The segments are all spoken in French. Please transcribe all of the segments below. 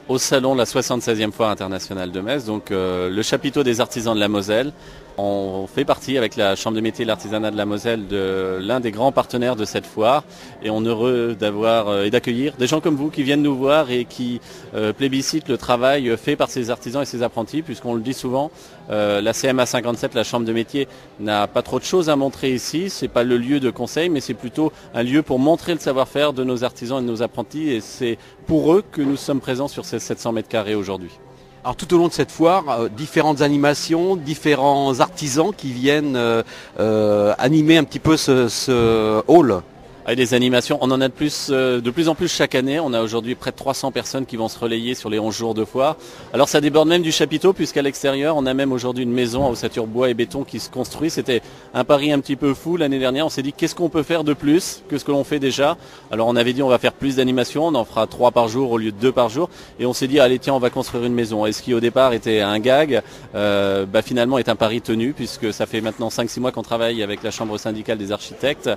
Au salon, la 76e foire internationale de Metz, donc le chapiteau des artisans de la Moselle. On fait partie avec la Chambre des métiers de l'artisanat de la Moselle de l'un des grands partenaires de cette foire et on est heureux d'avoir et d'accueillir des gens comme vous qui viennent nous voir et qui plébiscitent le travail fait par ces artisans et ces apprentis, puisqu'on le dit souvent, la CMA 57, la Chambre de métiers, n'a pas trop de choses à montrer ici. C'est pas le lieu de conseil, mais c'est plutôt un lieu pour montrer le savoir-faire de nos artisans et de nos apprentis, et c'est pour eux que nous sommes présents sur ces 700 mètres carrés aujourd'hui. Alors tout au long de cette foire, différentes animations, différents artisans qui viennent animer un petit peu ce hall. Avec des animations, on en a de plus en plus chaque année. On a aujourd'hui près de 300 personnes qui vont se relayer sur les 11 jours de foire. Alors ça déborde même du chapiteau, puisqu'à l'extérieur, on a même aujourd'hui une maison à ossature bois et béton qui se construit. C'était un pari un petit peu fou l'année dernière. On s'est dit qu'est-ce qu'on peut faire de plus que ce que l'on fait déjà. Alors on avait dit on va faire plus d'animations, on en fera 3 par jour au lieu de 2 par jour. Et on s'est dit allez tiens, on va construire une maison. Et ce qui au départ était un gag, finalement est un pari tenu, puisque ça fait maintenant 5-6 mois qu'on travaille avec la Chambre syndicale des architectes,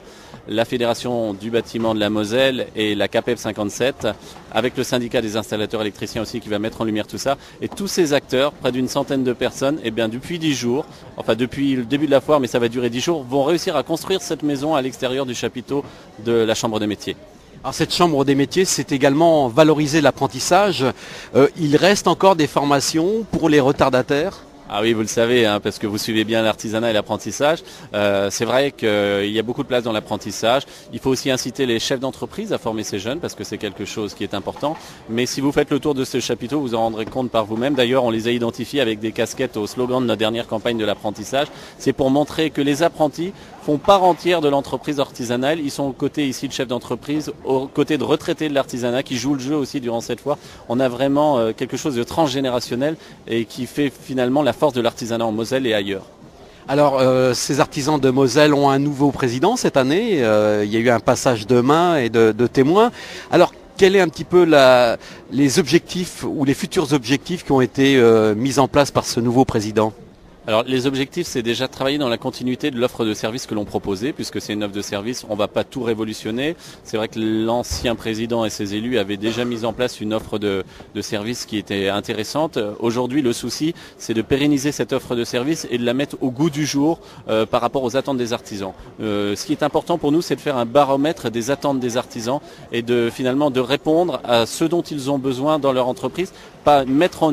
la Fédération du bâtiment de la Moselle et la CAPEB 57, avec le syndicat des installateurs électriciens aussi qui va mettre en lumière tout ça. Et tous ces acteurs, près d'une centaine de personnes, depuis 10 jours, enfin depuis le début de la foire, mais ça va durer 10 jours, vont réussir à construire cette maison à l'extérieur du chapiteau de la Chambre des métiers. Alors cette Chambre des métiers, c'est également valoriser l'apprentissage. Il reste encore des formations pour les retardataires ? Ah oui, vous le savez, parce que vous suivez bien l'artisanat et l'apprentissage. C'est vrai qu'il y a beaucoup de place dans l'apprentissage. Il faut aussi inciter les chefs d'entreprise à former ces jeunes, parce que c'est quelque chose qui est important. Mais si vous faites le tour de ce chapiteau, vous en rendrez compte par vous-même. D'ailleurs, on les a identifiés avec des casquettes au slogan de notre dernière campagne de l'apprentissage. C'est pour montrer que les apprentis font part entière de l'entreprise artisanale. Ils sont aux côtés ici de chefs d'entreprise, aux côtés de retraités de l'artisanat qui jouent le jeu aussi durant cette foire. On a vraiment quelque chose de transgénérationnel et qui fait finalement la force de l'artisanat en Moselle et ailleurs. Alors ces artisans de Moselle ont un nouveau président cette année. Il y a eu un passage de main et de témoins. Alors quels est un petit peu les objectifs ou les futurs objectifs qui ont été mis en place par ce nouveau président ? Alors les objectifs, c'est déjà de travailler dans la continuité de l'offre de service que l'on proposait, puisque c'est une offre de service, on ne va pas tout révolutionner. C'est vrai que l'ancien président et ses élus avaient déjà mis en place une offre de service qui était intéressante. Aujourd'hui, le souci, c'est de pérenniser cette offre de service et de la mettre au goût du jour par rapport aux attentes des artisans. Ce qui est important pour nous, c'est de faire un baromètre des attentes des artisans et finalement de répondre à ce dont ils ont besoin dans leur entreprise, pas mettre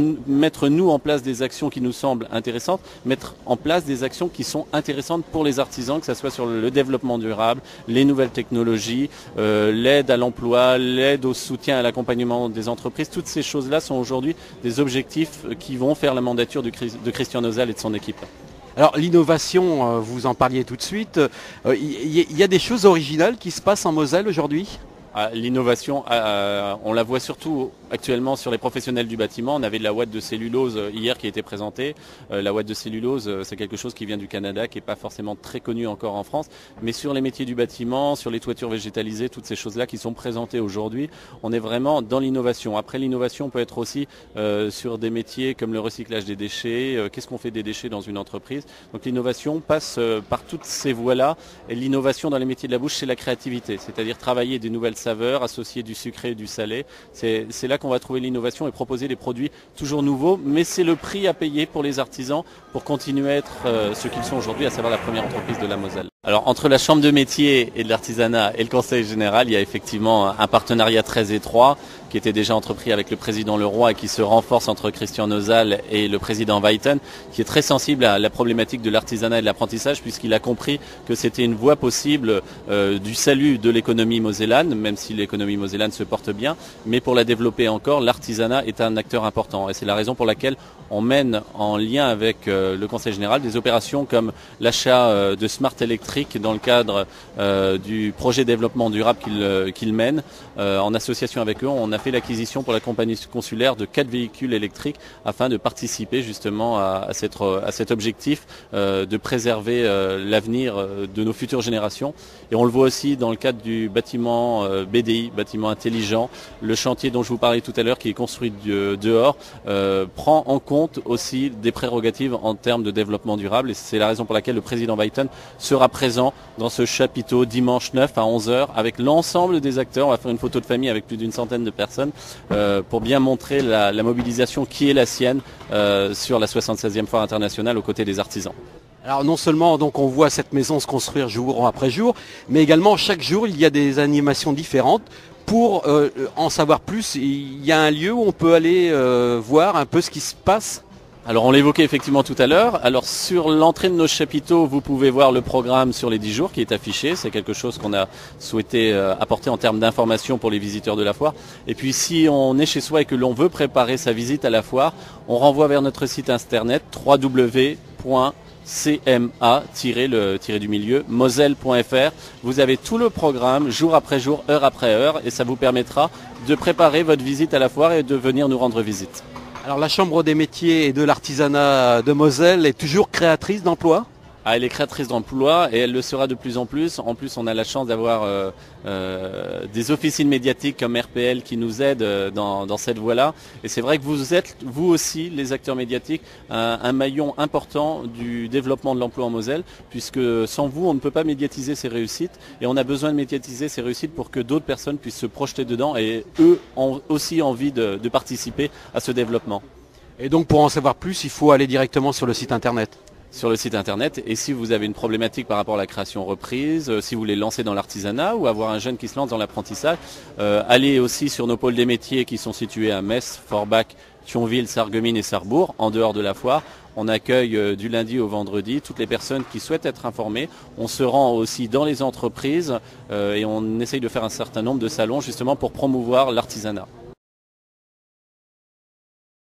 nous en place des actions qui nous semblent intéressantes, mettre en place des actions qui sont intéressantes pour les artisans, que ce soit sur le développement durable, les nouvelles technologies, l'aide à l'emploi, l'aide au soutien à l'accompagnement des entreprises. Toutes ces choses-là sont aujourd'hui des objectifs qui vont faire la mandature de Christian Nozel et de son équipe. Alors l'innovation, vous en parliez tout de suite, il y a des choses originales qui se passent en Moselle aujourd'hui ? L'innovation, on la voit surtout actuellement sur les professionnels du bâtiment. On avait de la ouate de cellulose hier qui a été présentée. La ouate de cellulose, c'est quelque chose qui vient du Canada, qui n'est pas forcément très connu encore en France. Mais sur les métiers du bâtiment, sur les toitures végétalisées, toutes ces choses-là qui sont présentées aujourd'hui, on est vraiment dans l'innovation. Après, l'innovation peut être aussi sur des métiers comme le recyclage des déchets. Qu'est-ce qu'on fait des déchets dans une entreprise ? Donc l'innovation passe par toutes ces voies-là. Et l'innovation dans les métiers de la bouche, c'est la créativité. C'est-à-dire travailler des nouvelles saveurs, associer du sucré et du salé. C'est là qu'on va trouver l'innovation et proposer des produits toujours nouveaux, mais c'est le prix à payer pour les artisans pour continuer à être ce qu'ils sont aujourd'hui, à savoir la première entreprise de la Moselle. Alors entre la Chambre de métier et de l'artisanat et le Conseil général, il y a effectivement un partenariat très étroit qui était déjà entrepris avec le président Leroy et qui se renforce entre Christian Nozel et le président Weiten, qui est très sensible à la problématique de l'artisanat et de l'apprentissage, puisqu'il a compris que c'était une voie possible du salut de l'économie mosellane, même si l'économie mosellane se porte bien, mais pour la développer encore, l'artisanat est un acteur important. Et c'est la raison pour laquelle on mène en lien avec le Conseil général des opérations comme l'achat de smart électriques dans le cadre du projet développement durable qu'il mène. En association avec eux, on a fait l'acquisition pour la compagnie consulaire de 4 véhicules électriques afin de participer justement à cet objectif de préserver l'avenir de nos futures générations. Et on le voit aussi dans le cadre du bâtiment BDI, bâtiment intelligent. Le chantier dont je vous parlais tout à l'heure, qui est construit dehors, prend en compte aussi des prérogatives en termes de développement durable. Et c'est la raison pour laquelle le président Biden sera présent présent dans ce chapiteau dimanche 9 à 11h avec l'ensemble des acteurs. On va faire une photo de famille avec plus d'une centaine de personnes pour bien montrer la mobilisation qui est la sienne sur la 76e foire internationale aux côtés des artisans. Alors non seulement donc on voit cette maison se construire jour après jour, mais également chaque jour il y a des animations différentes. Pour en savoir plus, il y a un lieu où on peut aller voir un peu ce qui se passe. Alors on l'évoquait effectivement tout à l'heure. Alors sur l'entrée de nos chapiteaux, vous pouvez voir le programme sur les 10 jours qui est affiché. C'est quelque chose qu'on a souhaité apporter en termes d'information pour les visiteurs de la foire. Et puis si on est chez soi et que l'on veut préparer sa visite à la foire, on renvoie vers notre site internet www.cma-moselle.fr. Vous avez tout le programme jour après jour, heure après heure, et ça vous permettra de préparer votre visite à la foire et de venir nous rendre visite. Alors la Chambre des métiers et de l'artisanat de Moselle est toujours créatrice d'emplois ? Elle est créatrice d'emplois et elle le sera de plus en plus. En plus, on a la chance d'avoir des officines médiatiques comme RPL qui nous aident dans cette voie-là. Et c'est vrai que vous êtes, vous aussi, les acteurs médiatiques, un maillon important du développement de l'emploi en Moselle, puisque sans vous, on ne peut pas médiatiser ces réussites. Et on a besoin de médiatiser ces réussites pour que d'autres personnes puissent se projeter dedans et eux ont aussi envie de participer à ce développement. Et donc pour en savoir plus, il faut aller directement sur le site internet. Sur le site internet, et si vous avez une problématique par rapport à la création reprise, si vous voulez lancer dans l'artisanat ou avoir un jeune qui se lance dans l'apprentissage, allez aussi sur nos pôles des métiers qui sont situés à Metz, Forbach, Thionville, Sarreguemines et Sarrebourg, en dehors de la foire. On accueille du lundi au vendredi toutes les personnes qui souhaitent être informées. On se rend aussi dans les entreprises et on essaye de faire un certain nombre de salons justement pour promouvoir l'artisanat.